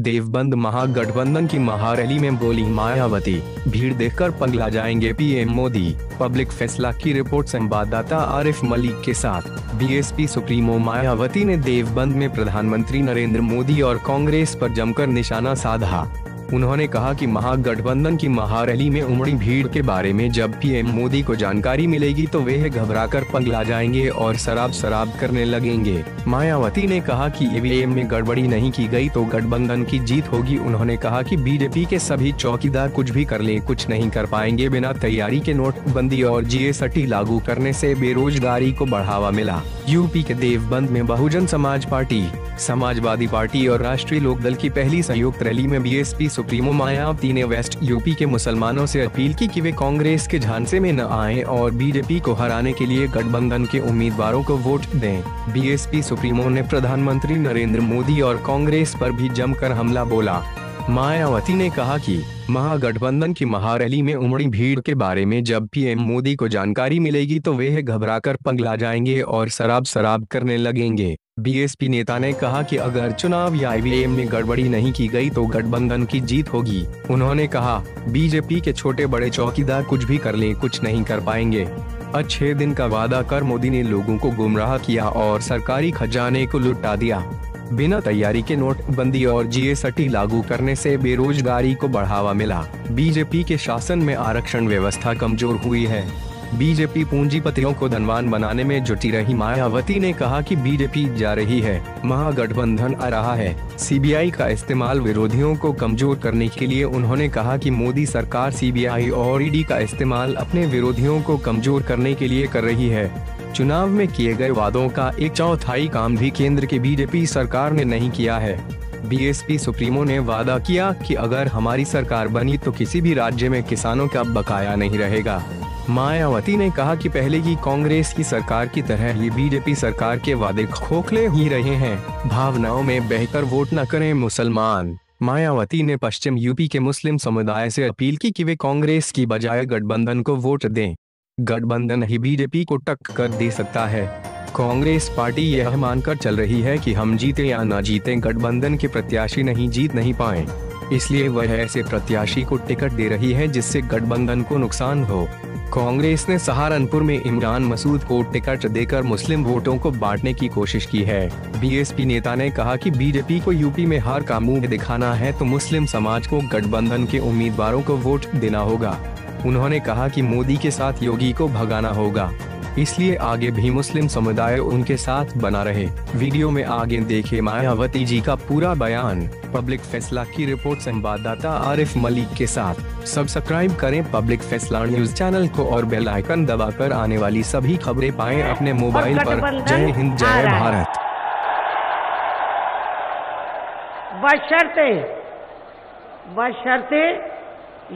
देवबंद महागठबंधन की महारैली में बोली मायावती, भीड़ देखकर पगला जाएंगे पीएम मोदी। पब्लिक फैसला की रिपोर्ट संवाददाता आरिफ मलिक के साथ। बीएसपी सुप्रीमो मायावती ने देवबंद में प्रधानमंत्री नरेंद्र मोदी और कांग्रेस पर जमकर निशाना साधा। उन्होंने कहा कि महागठबंधन की महारैली में उमड़ी भीड़ के बारे में जब पीएम मोदी को जानकारी मिलेगी तो वे घबराकर पगला जाएंगे और शराब करने लगेंगे। मायावती ने कहा कि ईवीएम में गड़बड़ी नहीं की गई तो गठबंधन की जीत होगी। उन्होंने कहा कि बीजेपी के सभी चौकीदार कुछ भी कर लें, कुछ नहीं कर पाएंगे। बिना तैयारी के नोटबंदी और जीएसटी लागू करने से बेरोजगारी को बढ़ावा मिला। यूपी के देवबंद में बहुजन समाज पार्टी, समाजवादी पार्टी और राष्ट्रीय लोकदल की पहली संयुक्त रैली में बीएसपी सुप्रीमो मायावती ने वेस्ट यूपी के मुसलमानों से अपील की कि वे कांग्रेस के झांसे में न आएं और बीजेपी को हराने के लिए गठबंधन के उम्मीदवारों को वोट दें। बीएसपी सुप्रीमो ने प्रधानमंत्री नरेंद्र मोदी और कांग्रेस पर भी जमकर हमला बोला। मायावती ने कहा कि महागठबंधन की महारैली में उमड़ी भीड़ के बारे में जब पीएम मोदी को जानकारी मिलेगी तो वे घबराकर पगला जाएंगे और शराब करने लगेंगे। बीएसपी नेता ने कहा कि अगर चुनाव या ईवीएम में गड़बड़ी नहीं की गई तो गठबंधन की जीत होगी। उन्होंने कहा, बीजेपी के छोटे बड़े चौकीदार कुछ भी कर लें, कुछ नहीं कर पाएंगे। 6 दिन का वादा कर मोदी ने लोगों को गुमराह किया और सरकारी खजाने को लुटा दिया। बिना तैयारी के नोटबंदी और जीएसटी लागू करने से बेरोजगारी को बढ़ावा मिला। बीजेपी के शासन में आरक्षण व्यवस्था कमजोर हुई है। बीजेपी पूंजीपतियों को धनवान बनाने में जुटी रही। मायावती ने कहा कि बीजेपी जा रही है, महागठबंधन आ रहा है। सीबीआई का इस्तेमाल विरोधियों को कमजोर करने के लिए उन्होंने कहा कि मोदी सरकार सीबीआई और ईडी का इस्तेमाल अपने विरोधियों को कमजोर करने के लिए कर रही है। चुनाव में किए गए वादों का 1/4 काम भी केंद्र की बीजेपी सरकार ने नहीं किया है। बीएसपी सुप्रीमो ने वादा किया कि अगर हमारी सरकार बनी तो किसी भी राज्य में किसानों का बकाया नहीं रहेगा। मायावती ने कहा कि पहले की कांग्रेस की सरकार की तरह ये बीजेपी सरकार के वादे खोखले ही रहे हैं। भावनाओं में बहकर वोट न करें मुसलमान। मायावती ने पश्चिम यूपी के मुस्लिम समुदाय से अपील की कि वे कांग्रेस की बजाय गठबंधन को वोट दें। गठबंधन ही बीजेपी को टक्कर दे सकता है। कांग्रेस पार्टी यह मानकर चल रही है कि हम जीते या न जीते गठबंधन के प्रत्याशी जीत नहीं पाए, इसलिए वह ऐसे प्रत्याशी को टिकट दे रही है जिससे गठबंधन को नुकसान हो। कांग्रेस ने सहारनपुर में इमरान मसूद को टिकट देकर मुस्लिम वोटों को बांटने की कोशिश की है। बीएसपी नेता ने कहा कि बीजेपी को यूपी में हार का मुंह दिखाना है तो मुस्लिम समाज को गठबंधन के उम्मीदवारों को वोट देना होगा। उन्होंने कहा कि मोदी के साथ योगी को भगाना होगा, इसलिए आगे भी मुस्लिम समुदाय उनके साथ बना रहे। वीडियो में आगे देखें मायावती जी का पूरा बयान। पब्लिक फैसला की रिपोर्ट संवाददाता आरिफ मलिक के साथ। सब्सक्राइब करें पब्लिक फैसला न्यूज चैनल को और बेल आइकन दबाकर आने वाली सभी खबरें पाएं अपने मोबाइल पर। जय हिंद, जय भारत। बशर्ते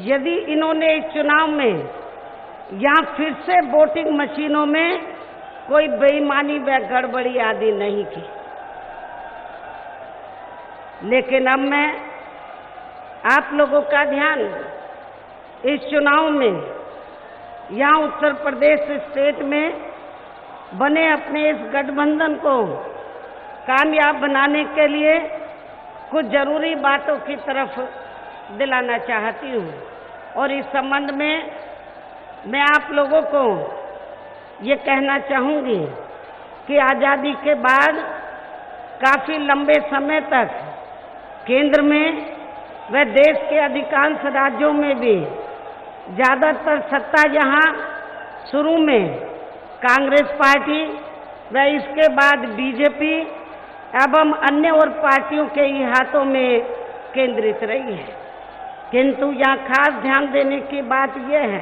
यदि इन्होंने इस चुनाव में या फिर से वोटिंग मशीनों में कोई बेईमानी व गड़बड़ी आदि नहीं की। लेकिन अब मैं आप लोगों का ध्यान इस चुनाव में यहाँ उत्तर प्रदेश स्टेट में बने अपने इस गठबंधन को कामयाब बनाने के लिए कुछ जरूरी बातों की तरफ दिलाना चाहती हूँ। और इस संबंध में मैं आप लोगों को ये कहना चाहूँगी कि आज़ादी के बाद काफ़ी लंबे समय तक केंद्र में व देश के अधिकांश राज्यों में भी ज़्यादातर सत्ता जहाँ शुरू में कांग्रेस पार्टी व इसके बाद बीजेपी एवं अन्य और पार्टियों के ही हाथों में केंद्रित रही है। किंतु यहाँ खास ध्यान देने की बात यह है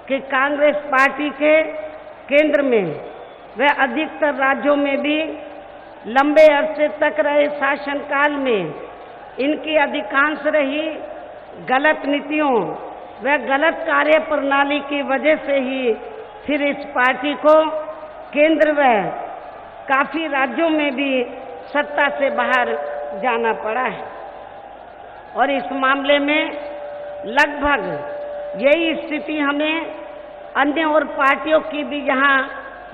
कि कांग्रेस पार्टी के केंद्र में व अधिकतर राज्यों में भी लंबे अरसे तक रहे शासनकाल में इनकी अधिकांश रही गलत नीतियों व गलत कार्य प्रणाली की वजह से ही फिर इस पार्टी को केंद्र व काफ़ी राज्यों में भी सत्ता से बाहर जाना पड़ा है। और इस मामले में लगभग यही स्थिति हमें अन्य और पार्टियों की भी यहाँ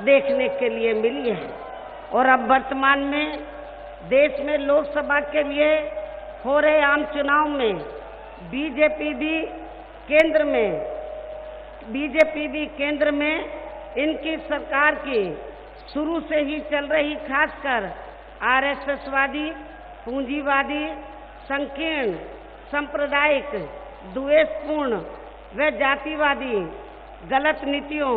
देखने के लिए मिली है। और अब वर्तमान में देश में लोकसभा के लिए हो रहे आम चुनाव में बीजेपी भी केंद्र में इनकी सरकार की शुरू से ही चल रही खासकर आरएसएसवादी, पूंजीवादी, संकीर्ण, सांप्रदायिक, द्वेषपूर्ण व जातिवादी गलत नीतियों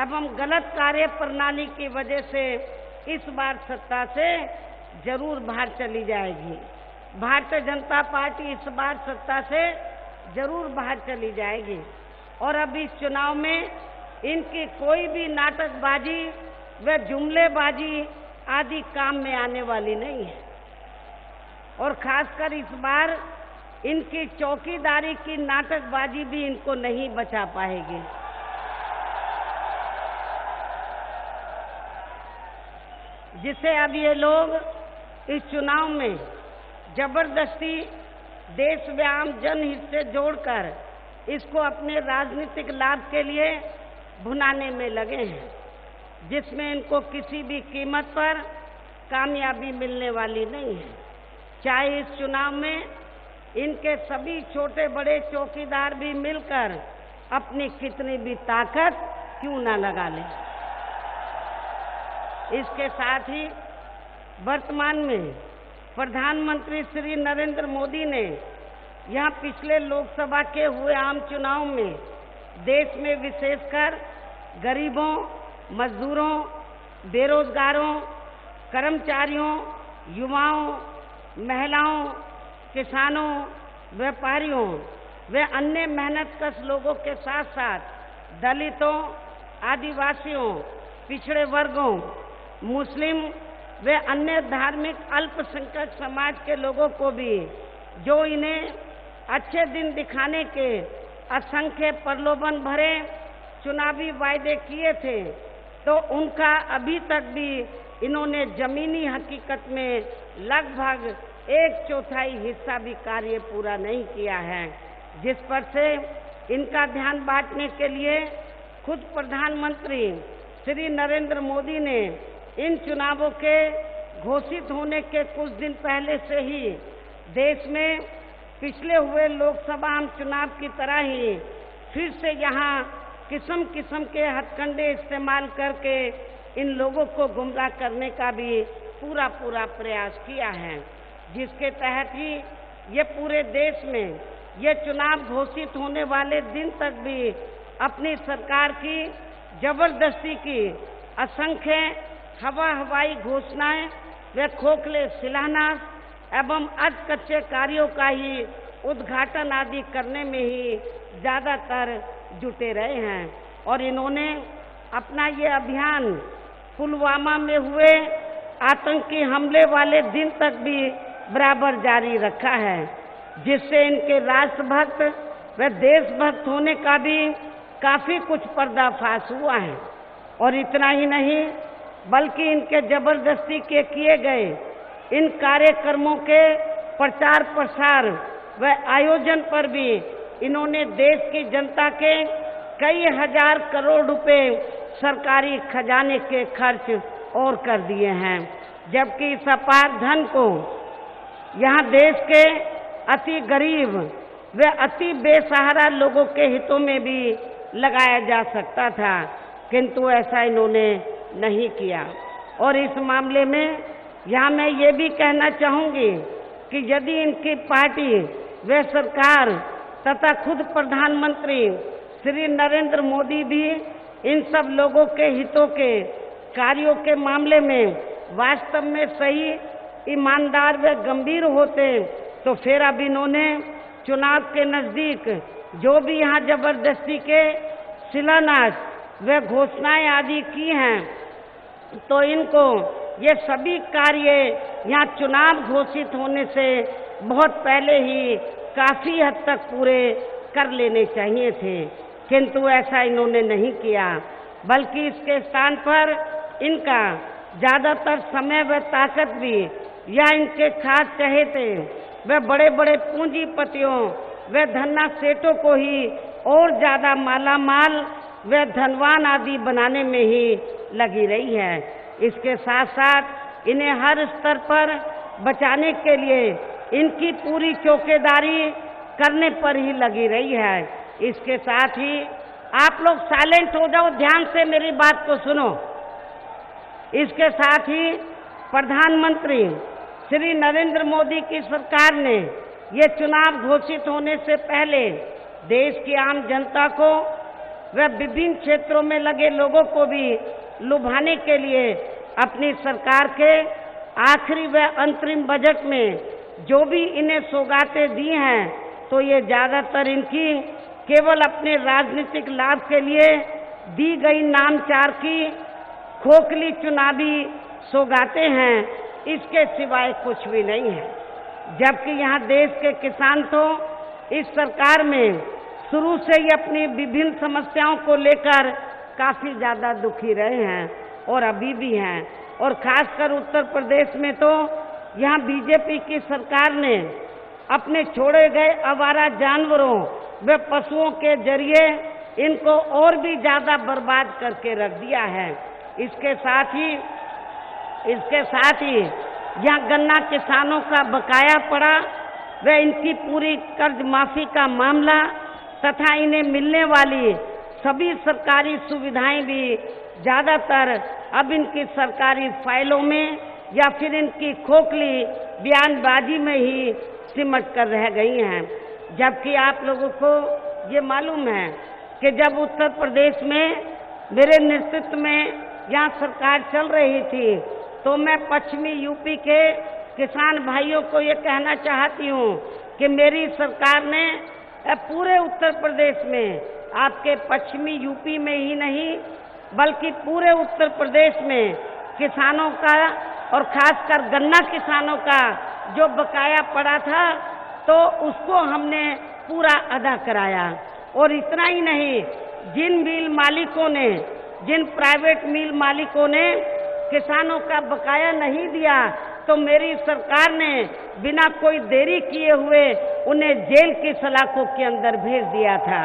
एवं गलत कार्य प्रणाली की वजह से इस बार सत्ता से जरूर बाहर चली जाएगी। भारतीय जनता पार्टी इस बार सत्ता से जरूर बाहर चली जाएगी और अब इस चुनाव में इनकी कोई भी नाटकबाजी व जुमलेबाजी आदि काम में आने वाली नहीं है और खासकर इस बार इनकी चौकीदारी की नाटकबाजी भी इनको नहीं बचा पाएगी। जिसे अब ये लोग इस चुनाव में जबरदस्ती देश व आम जनहित से जोड़कर इसको अपने राजनीतिक लाभ के लिए भुनाने में लगे हैं, जिसमें इनको किसी भी कीमत पर कामयाबी मिलने वाली नहीं है। चाहे इस चुनाव में इनके सभी छोटे बड़े चौकीदार भी मिलकर अपनी कितनी भी ताकत क्यों ना लगा लें। इसके साथ ही वर्तमान में प्रधानमंत्री श्री नरेंद्र मोदी ने यहाँ पिछले लोकसभा के हुए आम चुनाव में देश में विशेषकर गरीबों, मजदूरों, बेरोजगारों, कर्मचारियों, युवाओं, महिलाओं, किसानों, व्यापारियों व अन्य मेहनतकश लोगों के साथ साथ दलितों, आदिवासियों, पिछड़े वर्गों, मुस्लिम व अन्य धार्मिक अल्पसंख्यक समाज के लोगों को भी जो इन्हें अच्छे दिन दिखाने के असंख्य प्रलोभन भरे चुनावी वायदे किए थे, तो उनका अभी तक भी इन्होंने जमीनी हकीकत में लगभग 1/4 हिस्सा भी कार्य पूरा नहीं किया है, जिस पर से इनका ध्यान बांटने के लिए खुद प्रधानमंत्री श्री नरेंद्र मोदी ने इन चुनावों के घोषित होने के कुछ दिन पहले से ही देश में पिछले हुए लोकसभा आम चुनाव की तरह ही फिर से यहाँ किस्म किस्म के हथकंडे इस्तेमाल करके इन लोगों को गुमराह करने का भी पूरा प्रयास किया है, जिसके तहत ही ये पूरे देश में ये चुनाव घोषित होने वाले दिन तक भी अपनी सरकार की जबरदस्ती की असंख्य हवाई घोषणाएं व खोखले शिलान्यास एवं अधकच्चे कार्यों का ही उद्घाटन आदि करने में ही ज्यादातर जुटे रहे हैं और इन्होंने अपना ये अभियान पुलवामा में हुए आतंकी हमले वाले दिन तक भी बराबर जारी रखा है, जिससे इनके राष्ट्रभक्त व देशभक्त होने का भी काफी कुछ पर्दाफाश हुआ है। और इतना ही नहीं बल्कि इनके जबरदस्ती के किए गए इन कार्यक्रमों के प्रचार प्रसार व आयोजन पर भी इन्होंने देश की जनता के कई हजार करोड़ रुपए सरकारी खजाने के खर्च और कर दिए हैं, जबकि इस अपार धन को यहाँ देश के अति गरीब व अति बेसहारा लोगों के हितों में भी लगाया जा सकता था, किंतु ऐसा इन्होंने नहीं किया। और इस मामले में यहाँ मैं ये भी कहना चाहूँगी कि यदि इनकी पार्टी व सरकार तथा खुद प्रधानमंत्री श्री नरेंद्र मोदी भी इन सब लोगों के हितों के कार्यों के मामले में वास्तव में सही, ईमानदार व गंभीर होते, तो फिर अब इन्होंने चुनाव के नजदीक जो भी यहाँ जबरदस्ती के शिलान्यास व घोषणाएं आदि की हैं, तो इनको ये सभी कार्य यहाँ चुनाव घोषित होने से बहुत पहले ही काफी हद तक पूरे कर लेने चाहिए थे, किंतु ऐसा इन्होंने नहीं किया, बल्कि इसके स्थान पर इनका ज्यादातर समय व ताकत भी या इनके खास चहेते व बड़े बड़े पूंजीपतियों व धन्ना सेठों को ही और ज्यादा मालामाल व धनवान आदि बनाने में ही लगी रही है। इसके साथ साथ इन्हें हर स्तर पर बचाने के लिए इनकी पूरी चौकीदारी करने पर ही लगी रही है। इसके साथ ही आप लोग साइलेंट हो जाओ, ध्यान से मेरी बात को सुनो। इसके साथ ही प्रधानमंत्री श्री नरेंद्र मोदी की सरकार ने ये चुनाव घोषित होने से पहले देश की आम जनता को व विभिन्न क्षेत्रों में लगे लोगों को भी लुभाने के लिए अपनी सरकार के आखिरी व अंतरिम बजट में जो भी इन्हें सौगातें दी हैं, तो ये ज्यादातर इनकी केवल अपने राजनीतिक लाभ के लिए दी गई नामचार की खोखली चुनावी सौगातें हैं, इसके सिवाय कुछ भी नहीं है। जबकि यहाँ देश के किसान तो इस सरकार में शुरू से ही अपनी विभिन्न समस्याओं को लेकर काफी ज्यादा दुखी रहे हैं और अभी भी हैं। और खासकर उत्तर प्रदेश में तो यहाँ बीजेपी की सरकार ने अपने छोड़े गए आवारा जानवरों व पशुओं के जरिए इनको और भी ज्यादा बर्बाद करके रख दिया है। इसके साथ ही यहाँ गन्ना किसानों का बकाया पड़ा व इनकी पूरी कर्ज माफी का मामला तथा इन्हें मिलने वाली सभी सरकारी सुविधाएं भी ज्यादातर अब इनकी सरकारी फाइलों में या फिर इनकी खोखली बयानबाजी में ही सिमट कर रह गई हैं। जबकि आप लोगों को ये मालूम है कि जब उत्तर प्रदेश में मेरे नेतृत्व में यहाँ सरकार चल रही थी, तो मैं पश्चिमी यूपी के किसान भाइयों को ये कहना चाहती हूँ कि मेरी सरकार ने पूरे उत्तर प्रदेश में, आपके पश्चिमी यूपी में ही नहीं बल्कि पूरे उत्तर प्रदेश में किसानों का और खासकर गन्ना किसानों का जो बकाया पड़ा था, तो उसको हमने पूरा अदा कराया। और इतना ही नहीं, जिन प्राइवेट मिल मालिकों ने किसानों का बकाया नहीं दिया, तो मेरी सरकार ने बिना कोई देरी किए हुए उन्हें जेल की सलाखों के अंदर भेज दिया था।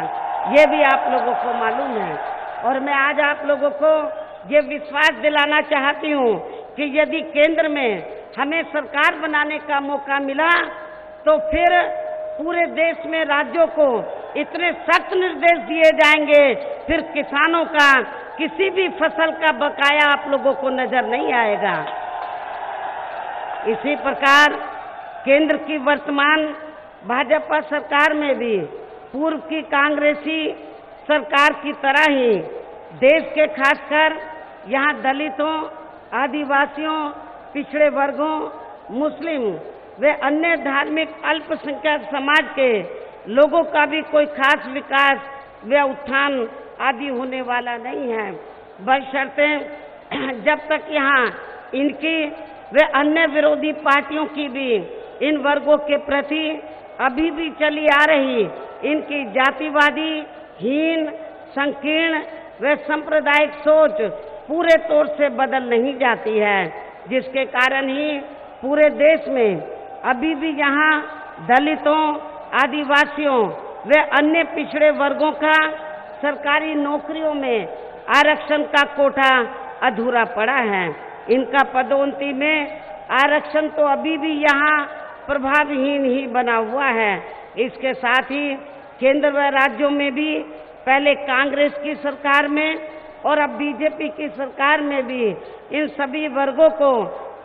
ये भी आप लोगों को मालूम है। और मैं आज आप लोगों को ये विश्वास दिलाना चाहती हूँ कि यदि केंद्र में हमें सरकार बनाने का मौका मिला, तो फिर पूरे देश में राज्यों को इतने सख्त निर्देश दिए जाएंगे, फिर किसानों का किसी भी फसल का बकाया आप लोगों को नजर नहीं आएगा। इसी प्रकार केंद्र की वर्तमान भाजपा सरकार में भी पूर्व की कांग्रेसी सरकार की तरह ही देश के खासकर यहाँ दलितों, आदिवासियों, पिछड़े वर्गों, मुस्लिम व अन्य धार्मिक अल्पसंख्यक समाज के लोगों का भी कोई खास विकास व उत्थान आदि होने वाला नहीं है, बशर्ते जब तक यहाँ इनकी व अन्य विरोधी पार्टियों की भी इन वर्गों के प्रति अभी भी चली आ रही इनकी जातिवादी, हीन, संकीर्ण व सांप्रदायिक सोच पूरे तौर से बदल नहीं जाती है, जिसके कारण ही पूरे देश में अभी भी यहाँ दलितों, आदिवासियों व अन्य पिछड़े वर्गों का सरकारी नौकरियों में आरक्षण का कोटा अधूरा पड़ा है। इनका पदोन्नति में आरक्षण तो अभी भी यहाँ प्रभावहीन ही बना हुआ है। इसके साथ ही केंद्र व राज्यों में भी पहले कांग्रेस की सरकार में और अब बीजेपी की सरकार में भी इन सभी वर्गों को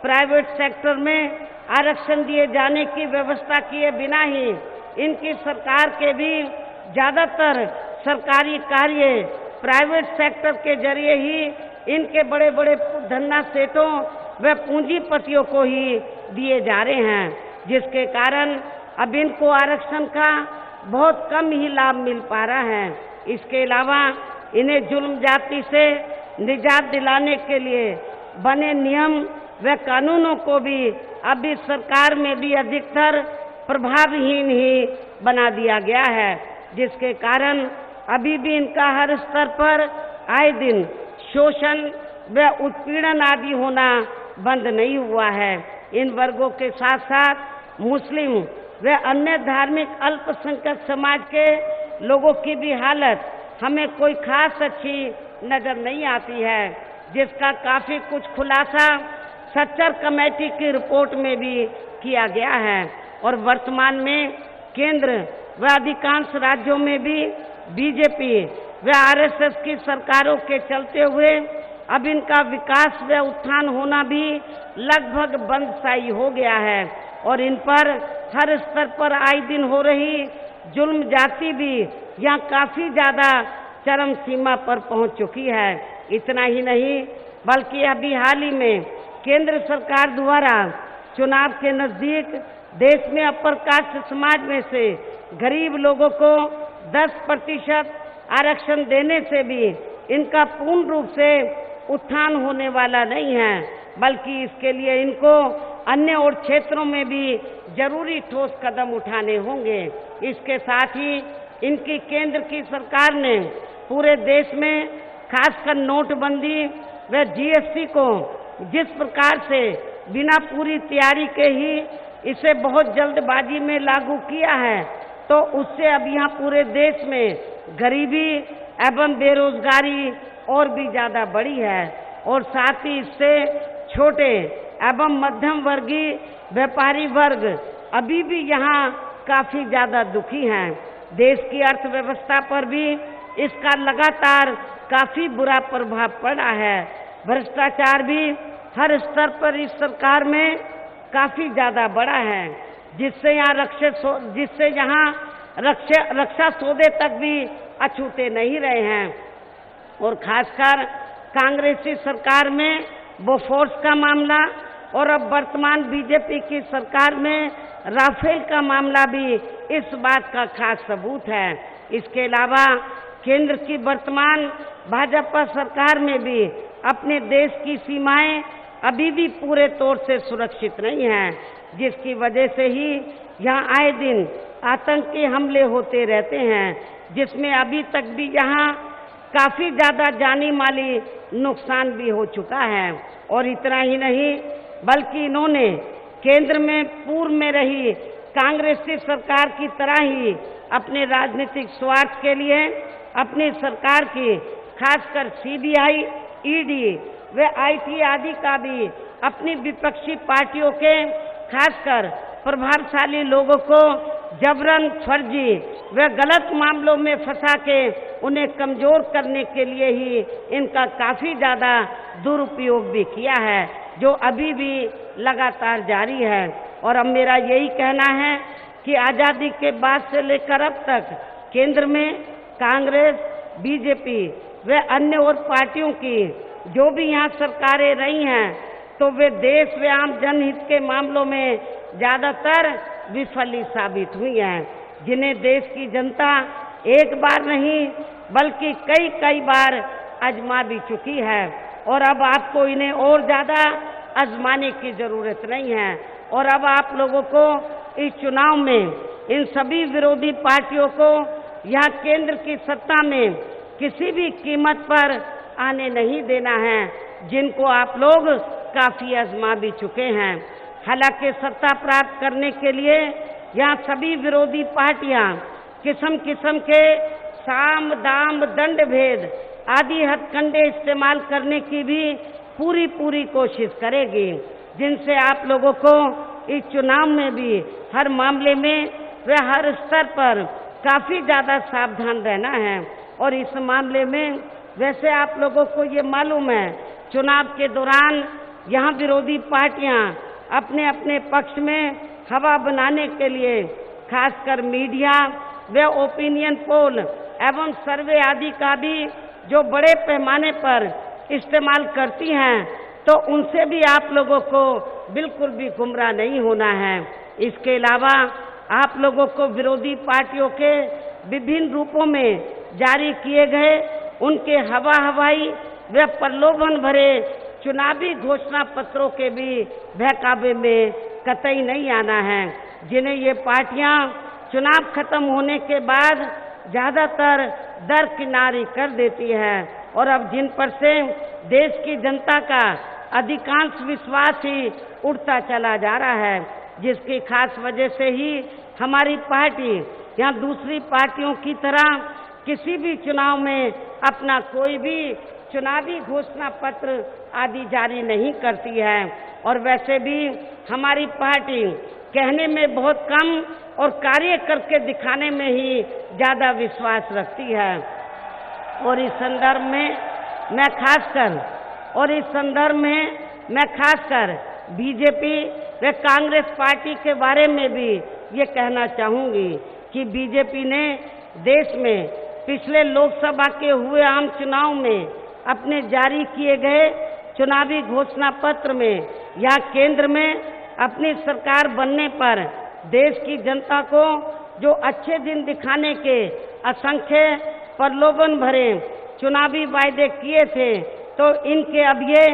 प्राइवेट सेक्टर में आरक्षण दिए जाने की व्यवस्था किए बिना ही इनकी सरकार के भी ज्यादातर सरकारी कार्य प्राइवेट सेक्टर के जरिए ही इनके बड़े बड़े धन्ना सेठों व पूंजीपतियों को ही दिए जा रहे हैं, जिसके कारण अब इनको आरक्षण का बहुत कम ही लाभ मिल पा रहा है। इसके अलावा इन्हें जुल्म जाति से निजात दिलाने के लिए बने नियम व कानूनों को भी अब इस सरकार में भी अधिकतर प्रभावहीन ही बना दिया गया है, जिसके कारण अभी भी इनका हर स्तर पर आए दिन शोषण व उत्पीड़न आदि होना बंद नहीं हुआ है। इन वर्गों के साथ साथ मुस्लिम व अन्य धार्मिक अल्पसंख्यक समाज के लोगों की भी हालत हमें कोई खास अच्छी नजर नहीं आती है, जिसका काफी कुछ खुलासा सच्चर कमेटी की रिपोर्ट में भी किया गया है। और वर्तमान में केंद्र व अधिकांश राज्यों में भी बीजेपी व आरएसएस की सरकारों के चलते हुए अब इनका विकास व उत्थान होना भी लगभग बंदशाही हो गया है और इन पर हर स्तर पर आए दिन हो रही जुल्म जाति भी यहाँ काफी ज्यादा चरम सीमा पर पहुंच चुकी है। इतना ही नहीं बल्कि अभी हाल ही में केंद्र सरकार द्वारा चुनाव के नजदीक देश में अपर कास्ट समाज में से गरीब लोगों को 10% आरक्षण देने से भी इनका पूर्ण रूप से उत्थान होने वाला नहीं है, बल्कि इसके लिए इनको अन्य और क्षेत्रों में भी जरूरी ठोस कदम उठाने होंगे। इसके साथ ही इनकी केंद्र की सरकार ने पूरे देश में खासकर नोटबंदी व जीएसटी को जिस प्रकार से बिना पूरी तैयारी के ही इसे बहुत जल्दबाजी में लागू किया है, तो उससे अब यहाँ पूरे देश में गरीबी एवं बेरोजगारी और भी ज्यादा बढ़ी है और साथ ही इससे छोटे एवं मध्यम वर्गीय व्यापारी वर्ग अभी भी यहाँ काफी ज्यादा दुखी हैं। देश की अर्थव्यवस्था पर भी इसका लगातार काफी बुरा प्रभाव पड़ा है। भ्रष्टाचार भी हर स्तर पर इस सरकार में काफी ज्यादा बढ़ा है, जिससे यहाँ रक्षा सौदे तक भी अछूते नहीं रहे हैं और खासकर कांग्रेसी सरकार में बोफोर्स का मामला और अब वर्तमान बीजेपी की सरकार में राफेल का मामला भी इस बात का खास सबूत है। इसके अलावा केंद्र की वर्तमान भाजपा सरकार में भी अपने देश की सीमाएं अभी भी पूरे तौर से सुरक्षित नहीं हैं, जिसकी वजह से ही यहाँ आए दिन आतंकी हमले होते रहते हैं, जिसमें अभी तक भी यहाँ काफी ज्यादा जानी माली नुकसान भी हो चुका है। और इतना ही नहीं बल्कि इन्होंने केंद्र में पूर्व में रही कांग्रेसी सरकार की तरह ही अपने राजनीतिक स्वार्थ के लिए अपनी सरकार की खासकर सीबीआई, ईडी व आईटी आदि का भी अपनी विपक्षी पार्टियों के खासकर प्रभावशाली लोगों को जबरन फर्जी व गलत मामलों में फंसा के उन्हें कमजोर करने के लिए ही इनका काफी ज्यादा दुरुपयोग भी किया है, जो अभी भी लगातार जारी है। और अब मेरा यही कहना है कि आजादी के बाद से लेकर अब तक केंद्र में कांग्रेस, बीजेपी व अन्य और पार्टियों की जो भी यहाँ सरकारें रही हैं, तो वे देश व आम जनहित के मामलों में ज्यादातर विफल साबित हुई हैं, जिन्हें देश की जनता एक बार नहीं बल्कि कई बार आजमा भी चुकी है और अब आपको इन्हें और ज्यादा आजमाने की जरूरत नहीं है। और अब आप लोगों को इस चुनाव में इन सभी विरोधी पार्टियों को यहाँ केंद्र की सत्ता में किसी भी कीमत पर आने नहीं देना है, जिनको आप लोग काफी आजमा भी चुके हैं। हालांकि सत्ता प्राप्त करने के लिए यहाँ सभी विरोधी पार्टियां किस्म किस्म के साम दाम दंड भेद आदि हथकंडे इस्तेमाल करने की भी पूरी कोशिश करेगी, जिनसे आप लोगों को इस चुनाव में भी हर मामले में व हर स्तर पर काफी ज्यादा सावधान रहना है। और इस मामले में वैसे आप लोगों को ये मालूम है, चुनाव के दौरान यहाँ विरोधी पार्टियां अपने अपने पक्ष में हवा बनाने के लिए खासकर मीडिया व ओपिनियन पोल एवं सर्वे आदि का भी जो बड़े पैमाने पर इस्तेमाल करती हैं, तो उनसे भी आप लोगों को बिल्कुल भी गुमराह नहीं होना है। इसके अलावा आप लोगों को विरोधी पार्टियों के विभिन्न रूपों में जारी किए गए उनके हवाई व प्रलोभन भरे चुनावी घोषणा पत्रों के भी बहकावे में कतई नहीं आना है, जिन्हें ये पार्टियां चुनाव खत्म होने के बाद ज्यादातर दरकिनारी कर देती है और अब जिन पर से देश की जनता का अधिकांश विश्वास ही उठता चला जा रहा है, जिसकी खास वजह से ही हमारी पार्टी यहाँ दूसरी पार्टियों की तरह किसी भी चुनाव में अपना कोई भी चुनावी घोषणा पत्र आदि जारी नहीं करती है। और वैसे भी हमारी पार्टी कहने में बहुत कम और कार्य करके दिखाने में ही ज़्यादा विश्वास रखती है। और इस संदर्भ में मैं खासकर बीजेपी व कांग्रेस पार्टी के बारे में भी ये कहना चाहूँगी कि बीजेपी ने देश में पिछले लोकसभा के हुए आम चुनाव में अपने जारी किए गए चुनावी घोषणा पत्र में या केंद्र में अपनी सरकार बनने पर देश की जनता को जो अच्छे दिन दिखाने के असंख्य प्रलोभन भरे चुनावी वायदे किए थे, तो इनके अब ये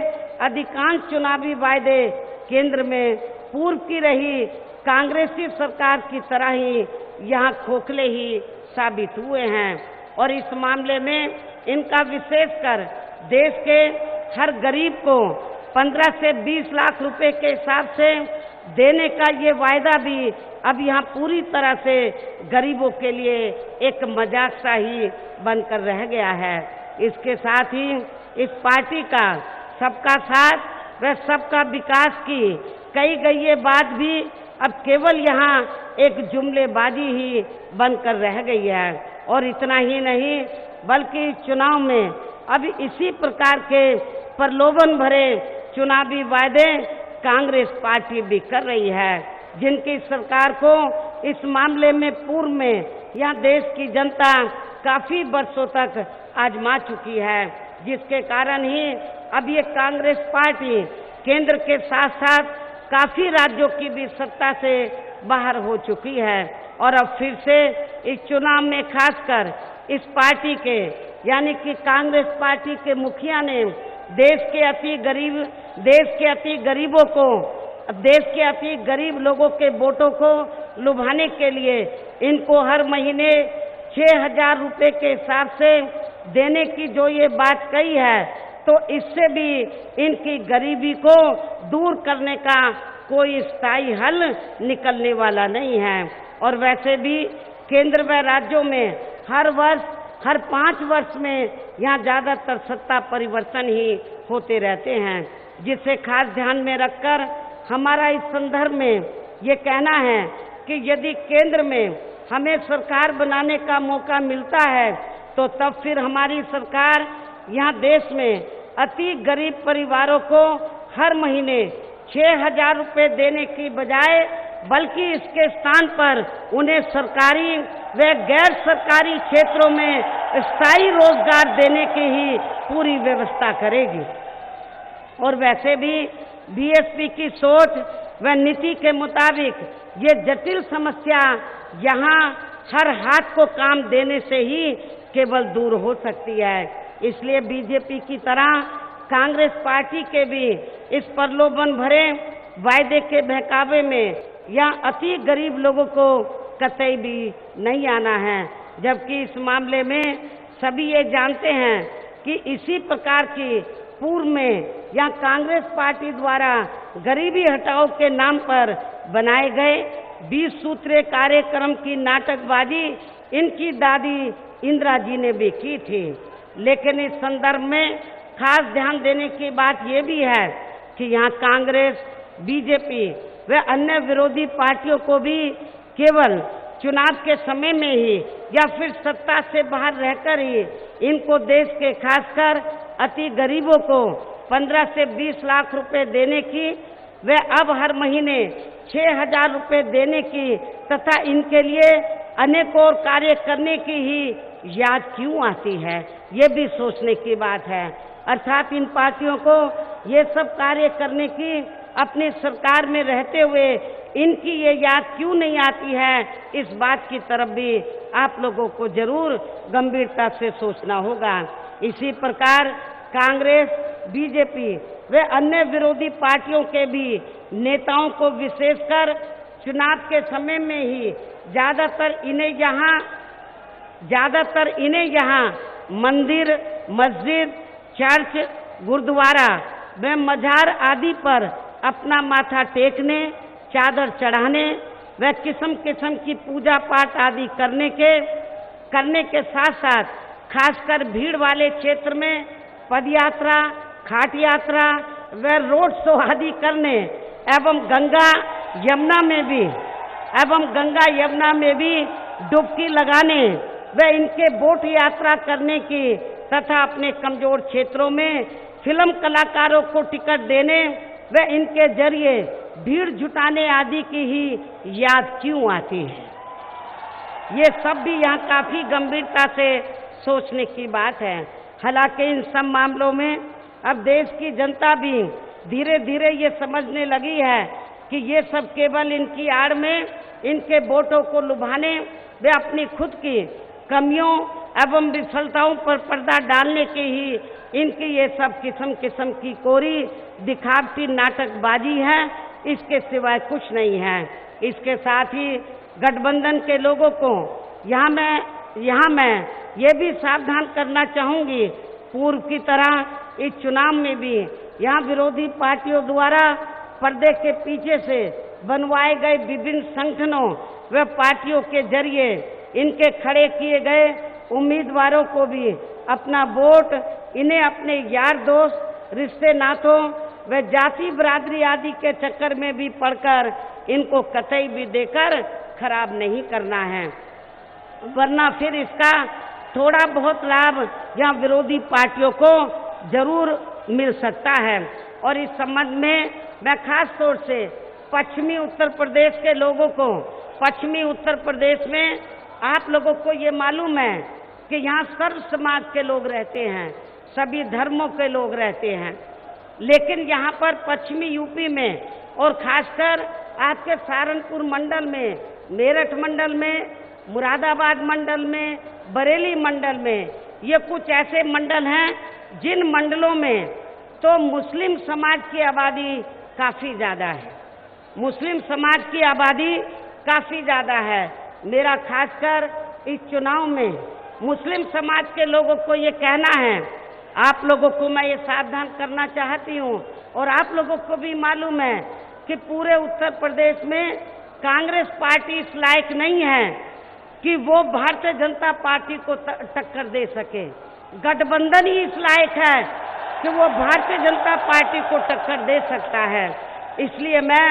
अधिकांश चुनावी वायदे केंद्र में पूर्व की रही कांग्रेसी सरकार की तरह ही यहाँ खोखले ही साबित हुए हैं। और इस मामले में इनका विशेषकर देश के हर गरीब को 15 से 20 लाख रुपए के हिसाब से देने का ये वायदा भी अब यहाँ पूरी तरह से गरीबों के लिए एक मजाक सा ही बनकर रह गया है। इसके साथ ही इस पार्टी का सबका साथ व सबका विकास की कही गई ये बात भी अब केवल यहाँ एक जुमलेबाजी ही बनकर रह गई है। और इतना ही नहीं बल्कि चुनाव में अब इसी प्रकार के प्रलोभन भरे चुनावी वायदे कांग्रेस पार्टी भी कर रही है, जिनकी सरकार को इस मामले में पूर्व में यह देश की जनता काफी वर्षों तक आजमा चुकी है, जिसके कारण ही अब ये कांग्रेस पार्टी केंद्र के साथ साथ काफी राज्यों की भी सत्ता से बाहर हो चुकी है। और अब फिर से इस चुनाव में खासकर इस पार्टी के यानी कि कांग्रेस पार्टी के मुखिया ने देश के अति गरीब लोगों के वोटों को लुभाने के लिए इनको हर महीने 6,000 रुपए के हिसाब से देने की जो ये बात कही है, तो इससे भी इनकी गरीबी को दूर करने का कोई स्थायी हल निकलने वाला नहीं है। और वैसे भी केंद्र व राज्यों में हर 5 वर्ष में यहाँ ज़्यादातर सत्ता परिवर्तन ही होते रहते हैं, जिसे खास ध्यान में रखकर हमारा इस संदर्भ में ये कहना है कि यदि केंद्र में हमें सरकार बनाने का मौका मिलता है, तो तब फिर हमारी सरकार यहाँ देश में अति गरीब परिवारों को हर महीने 6,000 रुपये देने की बजाय बल्कि इसके स्थान पर उन्हें सरकारी व गैर सरकारी क्षेत्रों में स्थायी रोजगार देने की ही पूरी व्यवस्था करेगी। और वैसे भी बीएसपी की सोच व नीति के मुताबिक ये जटिल समस्या यहाँ हर हाथ को काम देने से ही केवल दूर हो सकती है। इसलिए बीजेपी की तरह कांग्रेस पार्टी के भी इस प्रलोभन भरे वायदे के बहकावे में या अति गरीब लोगों को कतई भी नहीं आना है, जबकि इस मामले में सभी ये जानते हैं कि इसी प्रकार की पूर्व में या कांग्रेस पार्टी द्वारा गरीबी हटाओ के नाम पर बनाए गए 20 सूत्रीय कार्यक्रम की नाटकबाजी इनकी दादी इंदिरा जी ने भी की थी। लेकिन इस संदर्भ में खास ध्यान देने की बात ये भी है कि यहाँ कांग्रेस, बीजेपी व अन्य विरोधी पार्टियों को भी केवल चुनाव के समय में ही या फिर सत्ता से बाहर रहकर ही इनको देश के खासकर अति गरीबों को 15 से 20 लाख रुपए देने की व अब हर महीने 6,000 रुपये देने की तथा इनके लिए अनेक और कार्य करने की ही याद क्यों आती है, ये भी सोचने की बात है। अर्थात इन पार्टियों को ये सब कार्य करने की अपनी सरकार में रहते हुए इनकी ये याद क्यों नहीं आती है, इस बात की तरफ भी आप लोगों को जरूर गंभीरता से सोचना होगा। इसी प्रकार कांग्रेस, बीजेपी व अन्य विरोधी पार्टियों के भी नेताओं को विशेषकर चुनाव के समय में ही ज्यादातर इन्हें यहाँ मंदिर, मस्जिद, चर्च, गुरुद्वारा व मजार आदि पर अपना माथा टेकने, चादर चढ़ाने व किस्म किस्म की पूजा पाठ आदि करने के साथ साथ खासकर भीड़ वाले क्षेत्र में पदयात्रा, खाट यात्रा व रोड शो आदि करने एवं गंगा यमुना में भी एवं गंगा यमुना में भी डुबकी लगाने व इनके बोट यात्रा करने की तथा अपने कमजोर क्षेत्रों में फिल्म कलाकारों को टिकट देने व इनके जरिए भीड़ जुटाने आदि की ही याद क्यों आती है? ये सब भी यहाँ काफी गंभीरता से सोचने की बात है। हालांकि इन सब मामलों में अब देश की जनता भी धीरे धीरे ये समझने लगी है कि ये सब केवल इनकी आड़ में इनके वोटों को लुभाने वे अपनी खुद की कमियों एवं विफलताओं पर पर्दा डालने की ही इनकी ये सब किस्म किस्म की कोरी दिखावटी नाटकबाजी है, इसके सिवाय कुछ नहीं है। इसके साथ ही गठबंधन के लोगों को यहाँ मैं ये भी सावधान करना चाहूंगी, पूर्व की तरह इस चुनाव में भी यहाँ विरोधी पार्टियों द्वारा पर्दे के पीछे से बनवाए गए विभिन्न संगठनों व पार्टियों के जरिए इनके खड़े किए गए उम्मीदवारों को भी अपना वोट इन्हें अपने यार दोस्त, रिश्ते नातों व जाति बरादरी आदि के चक्कर में भी पड़कर इनको कतई भी देकर खराब नहीं करना है, वरना फिर इसका थोड़ा बहुत लाभ यहाँ विरोधी पार्टियों को जरूर मिल सकता है। और इस संबंध में मैं खास तौर से पश्चिमी उत्तर प्रदेश के लोगों को, पश्चिमी उत्तर प्रदेश में आप लोगों को ये मालूम है कि यहाँ सर्व समाज के लोग रहते हैं, सभी धर्मों के लोग रहते हैं, लेकिन यहाँ पर पश्चिमी यूपी में और खासकर आपके सहारनपुर मंडल में, मेरठ मंडल में, मुरादाबाद मंडल में, बरेली मंडल में, ये कुछ ऐसे मंडल हैं जिन मंडलों में तो मुस्लिम समाज की आबादी काफ़ी ज़्यादा है, मुस्लिम समाज की आबादी काफ़ी ज़्यादा है। मेरा खासकर इस चुनाव में मुस्लिम समाज के लोगों को ये कहना है, आप लोगों को मैं ये सावधान करना चाहती हूँ और आप लोगों को भी मालूम है कि पूरे उत्तर प्रदेश में कांग्रेस पार्टी इस लायक नहीं है कि वो भारतीय जनता पार्टी को टक्कर दे सके। गठबंधन ही इस लायक है कि वो भारतीय जनता पार्टी को टक्कर दे सकता है। इसलिए मैं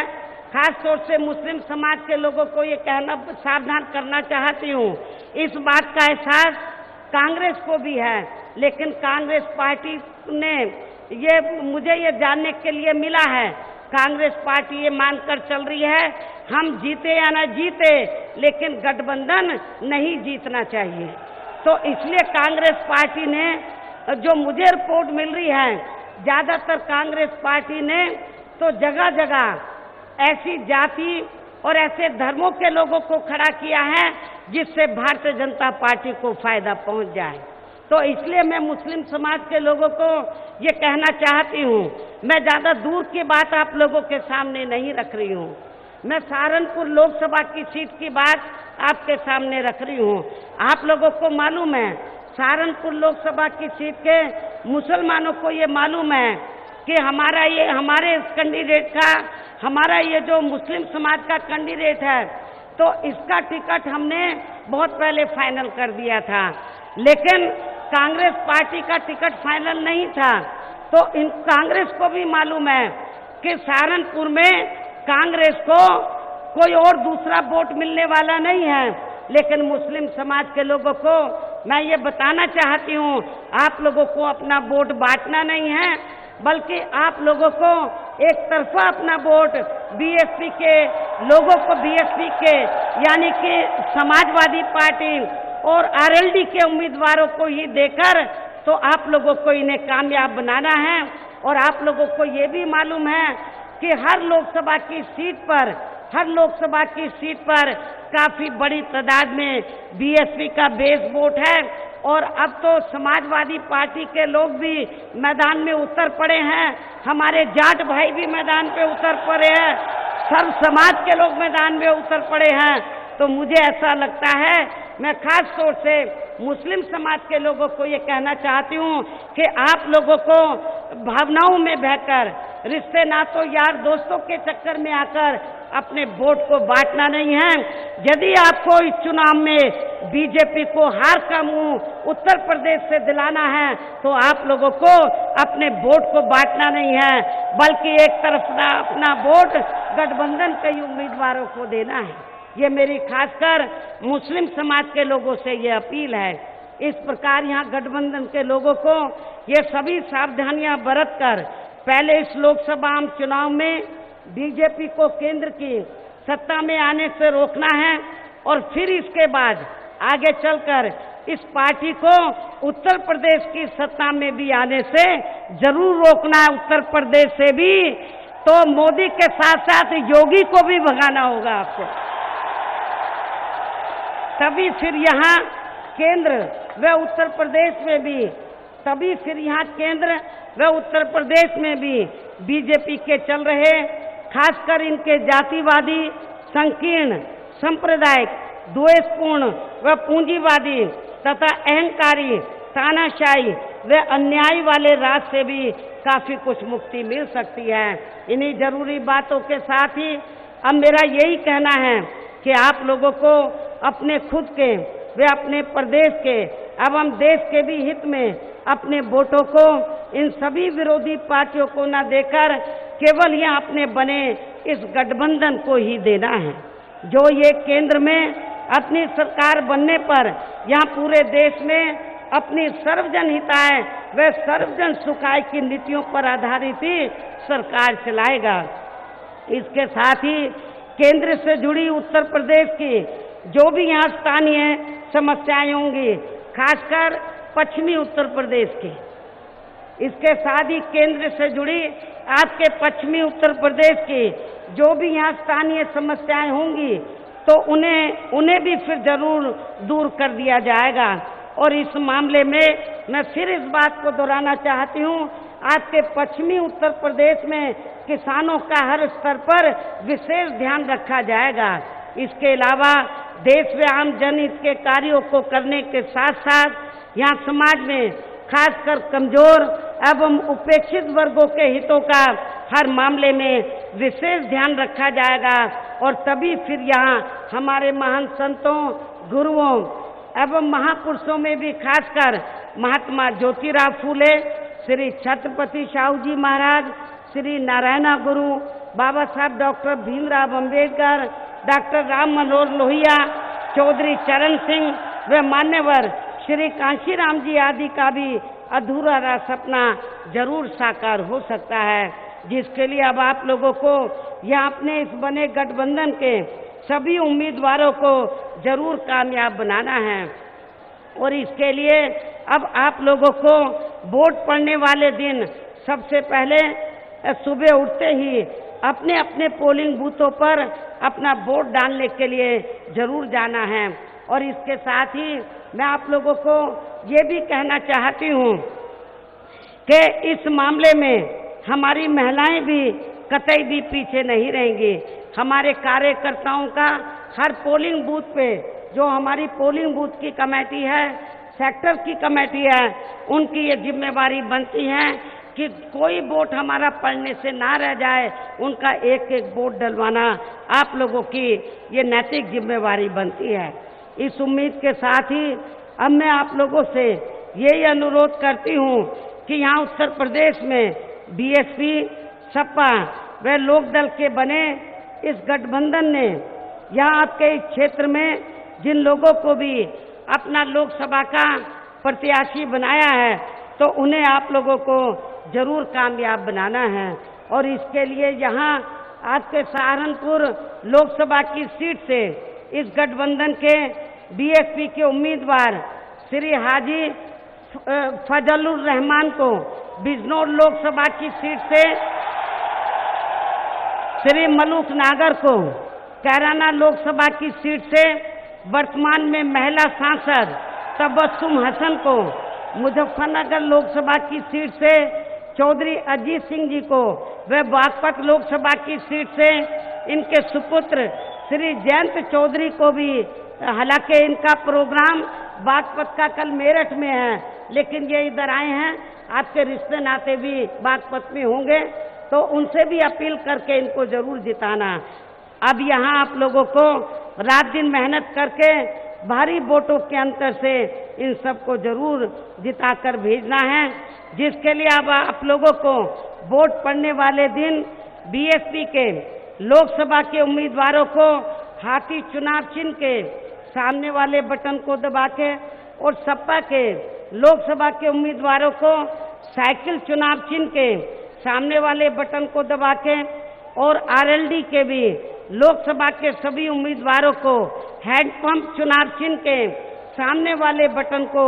खास तौर से मुस्लिम समाज के लोगों को ये कहना सावधान करना चाहती हूँ, इस बात का एहसास कांग्रेस को भी है, लेकिन कांग्रेस पार्टी ने मुझे ये जानने के लिए मिला है, कांग्रेस पार्टी ये मानकर चल रही है हम जीते या ना जीते लेकिन गठबंधन नहीं जीतना चाहिए। तो इसलिए कांग्रेस पार्टी ने, जो मुझे रिपोर्ट मिल रही है, ज़्यादातर कांग्रेस पार्टी ने तो जगह जगह ऐसी जाति और ऐसे धर्मों के लोगों को खड़ा किया है जिससे भारतीय जनता पार्टी को फायदा पहुंच जाए। तो इसलिए मैं मुस्लिम समाज के लोगों को ये कहना चाहती हूँ, मैं ज़्यादा दूर की बात आप लोगों के सामने नहीं रख रही हूँ, मैं सहारनपुर लोकसभा की सीट की बात आपके सामने रख रही हूँ। आप लोगों को मालूम है सहारनपुर लोकसभा की सीट के मुसलमानों को ये मालूम है कि हमारे कैंडिडेट का, हमारा ये जो मुस्लिम समाज का कैंडिडेट है तो इसका टिकट हमने बहुत पहले फाइनल कर दिया था, लेकिन कांग्रेस पार्टी का टिकट फाइनल नहीं था। तो इन कांग्रेस को भी मालूम है कि सहारनपुर में कांग्रेस को कोई और दूसरा वोट मिलने वाला नहीं है, लेकिन मुस्लिम समाज के लोगों को मैं ये बताना चाहती हूँ, आप लोगों को अपना वोट बांटना नहीं है, बल्कि आप लोगों को एक तरफा अपना वोट बीएसपी के लोगों को, बीएसपी के यानी कि समाजवादी पार्टी और आरएलडी के उम्मीदवारों को ही देकर तो आप लोगों को इन्हें कामयाब बनाना है। और आप लोगों को ये भी मालूम है कि हर लोकसभा की सीट पर काफ़ी बड़ी तादाद में बीएसपी का बेस वोट है और अब तो समाजवादी पार्टी के लोग भी मैदान में उतर पड़े हैं, हमारे जाट भाई भी मैदान पे उतर पड़े हैं, सर्व समाज के लोग मैदान में उतर पड़े हैं। तो मुझे ऐसा लगता है, मैं खास तौर से मुस्लिम समाज के लोगों को ये कहना चाहती हूँ कि आप लोगों को भावनाओं में बहकर, रिश्ते नातों यार दोस्तों के चक्कर में आकर अपने वोट को बांटना नहीं है। यदि आपको इस चुनाव में बीजेपी को हार का मुंह उत्तर प्रदेश से दिलाना है तो आप लोगों को अपने वोट को बांटना नहीं है, बल्कि एक तरफ अपना वोट गठबंधन के उम्मीदवारों को देना है। ये मेरी खासकर मुस्लिम समाज के लोगों से ये अपील है। इस प्रकार यहाँ गठबंधन के लोगों को ये सभी सावधानियां बरतकर पहले इस लोकसभा आम चुनाव में बीजेपी को केंद्र की सत्ता में आने से रोकना है और फिर इसके बाद आगे चलकर इस पार्टी को उत्तर प्रदेश की सत्ता में भी आने से जरूर रोकना है। उत्तर प्रदेश से भी तो मोदी के साथ साथ योगी को भी भगाना होगा आपको, तभी फिर यहाँ केंद्र व उत्तर प्रदेश में भी व उत्तर प्रदेश में भी बीजेपी के चल रहे खासकर इनके जातिवादी, संकीर्ण, सांप्रदायिक, द्वेषपूर्ण व पूंजीवादी तथा अहंकारी, तानाशाही व अन्याय वाले राज से भी काफी कुछ मुक्ति मिल सकती है। इन्हीं जरूरी बातों के साथ ही अब मेरा यही कहना है कि आप लोगों को अपने खुद के वे अपने प्रदेश के एवं देश के भी हित में अपने वोटों को इन सभी विरोधी पार्टियों को न देकर केवल यहाँ अपने बने इस गठबंधन को ही देना है, जो ये केंद्र में अपनी सरकार बनने पर यहाँ पूरे देश में अपनी सर्वजन हिताय व सर्वजन सुखाय की नीतियों पर आधारित ही सरकार चलाएगा। इसके साथ ही केंद्र से जुड़ी उत्तर प्रदेश की जो भी यहाँ स्थानीय समस्याएं होंगी, खासकर पश्चिमी उत्तर प्रदेश की, इसके साथ ही केंद्र से जुड़ी आपके पश्चिमी उत्तर प्रदेश की जो भी यहाँ स्थानीय समस्याएं होंगी तो उन्हें भी फिर जरूर दूर कर दिया जाएगा। और इस मामले में मैं फिर इस बात को दोहराना चाहती हूँ, आपके पश्चिमी उत्तर प्रदेश में किसानों का हर स्तर पर विशेष ध्यान रखा जाएगा। इसके अलावा देश व आम जनहित के कार्यों को करने के साथ साथ यहाँ समाज में खासकर कमजोर एवं उपेक्षित वर्गों के हितों का हर मामले में विशेष ध्यान रखा जाएगा। और तभी फिर यहाँ हमारे महान संतों, गुरुओं एवं महापुरुषों में भी खासकर महात्मा ज्योतिराव फूले, श्री छत्रपति शाहू जी महाराज, श्री नारायणा गुरु, बाबा साहब डॉक्टर भीमराव अंबेडकर, डॉक्टर राम मनोहर लोहिया, चौधरी चरण सिंह व मान्यवर श्री कांशीराम जी आदि का भी अधूरा सपना जरूर साकार हो सकता है, जिसके लिए अब आप लोगों को या अपने इस बने गठबंधन के सभी उम्मीदवारों को जरूर कामयाब बनाना है। और इसके लिए अब आप लोगों को वोट पड़ने वाले दिन सबसे पहले सुबह उठते ही अपने अपने पोलिंग बूथों पर अपना वोट डालने के लिए जरूर जाना है। और इसके साथ ही मैं आप लोगों को ये भी कहना चाहती हूँ कि इस मामले में हमारी महिलाएं भी कतई भी पीछे नहीं रहेंगी। हमारे कार्यकर्ताओं का हर पोलिंग बूथ पे जो हमारी पोलिंग बूथ की कमेटी है, सेक्टर की कमेटी है, उनकी ये जिम्मेवारी बनती है कि कोई वोट हमारा पड़ने से ना रह जाए, उनका एक एक वोट डलवाना आप लोगों की ये नैतिक जिम्मेवारी बनती है। इस उम्मीद के साथ ही अब मैं आप लोगों से यही अनुरोध करती हूँ कि यहाँ उत्तर प्रदेश में बीएसपी, सपा व लोकदल के बने इस गठबंधन ने यहाँ आपके इस क्षेत्र में जिन लोगों को भी अपना लोकसभा का प्रत्याशी बनाया है तो उन्हें आप लोगों को जरूर कामयाब बनाना है। और इसके लिए यहाँ आपके सहारनपुर लोकसभा की सीट से इस गठबंधन के बीएसपी के उम्मीदवार श्री हाजी फजलुर रहमान को बिजनौर लोकसभा की सीट से, श्री मलूक नागर को कैराना लोकसभा की सीट से, वर्तमान में महिला सांसद तबस्सुम हसन को मुजफ्फरनगर लोकसभा की सीट से, चौधरी अजीत सिंह जी को व बागपत लोकसभा की सीट से इनके सुपुत्र श्री जयंत चौधरी को भी, हालांकि इनका प्रोग्राम बागपत का कल मेरठ में है लेकिन ये इधर आए हैं, आपके रिश्ते नाते भी बागपत में होंगे तो उनसे भी अपील करके इनको जरूर जिताना। अब यहाँ आप लोगों को रात दिन मेहनत करके भारी वोटों के अंतर से इन सबको जरूर जिताकर भेजना है, जिसके लिए अब आप लोगों को वोट पड़ने वाले दिन बीएसपी के लोकसभा के उम्मीदवारों को हाथी चुनाव चिन्ह के सामने वाले बटन को दबा के और सपा के लोकसभा के उम्मीदवारों को साइकिल चुनाव चिन्ह के सामने वाले बटन को दबा के और आरएलडी के भी लोकसभा के सभी उम्मीदवारों को हैंडपंप चुनाव चिन्ह के सामने वाले बटन को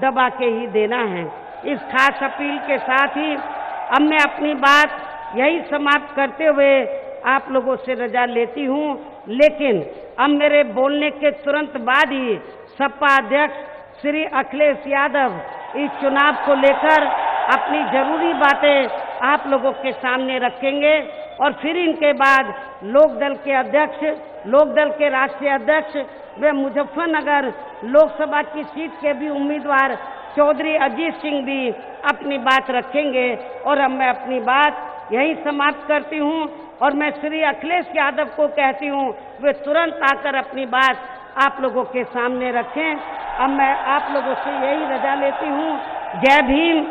दबा के ही देना है। इस खास अपील के साथ ही अब मैं अपनी बात यही समाप्त करते हुए आप लोगों से रजा लेती हूँ, लेकिन अब मेरे बोलने के तुरंत बाद ही सपा अध्यक्ष श्री अखिलेश यादव इस चुनाव को लेकर अपनी जरूरी बातें आप लोगों के सामने रखेंगे और फिर इनके बाद लोकदल के अध्यक्ष, लोकदल के राष्ट्रीय अध्यक्ष व मुजफ्फरनगर लोकसभा की सीट के भी उम्मीदवार चौधरी अजीत सिंह भी अपनी बात रखेंगे। और अब मैं अपनी बात यही समाप्त करती हूँ और मैं श्री अखिलेश यादव को कहती हूँ वे तुरंत आकर अपनी बात आप लोगों के सामने रखें। अब मैं आप लोगों से यही रजा लेती हूँ। जय भीम,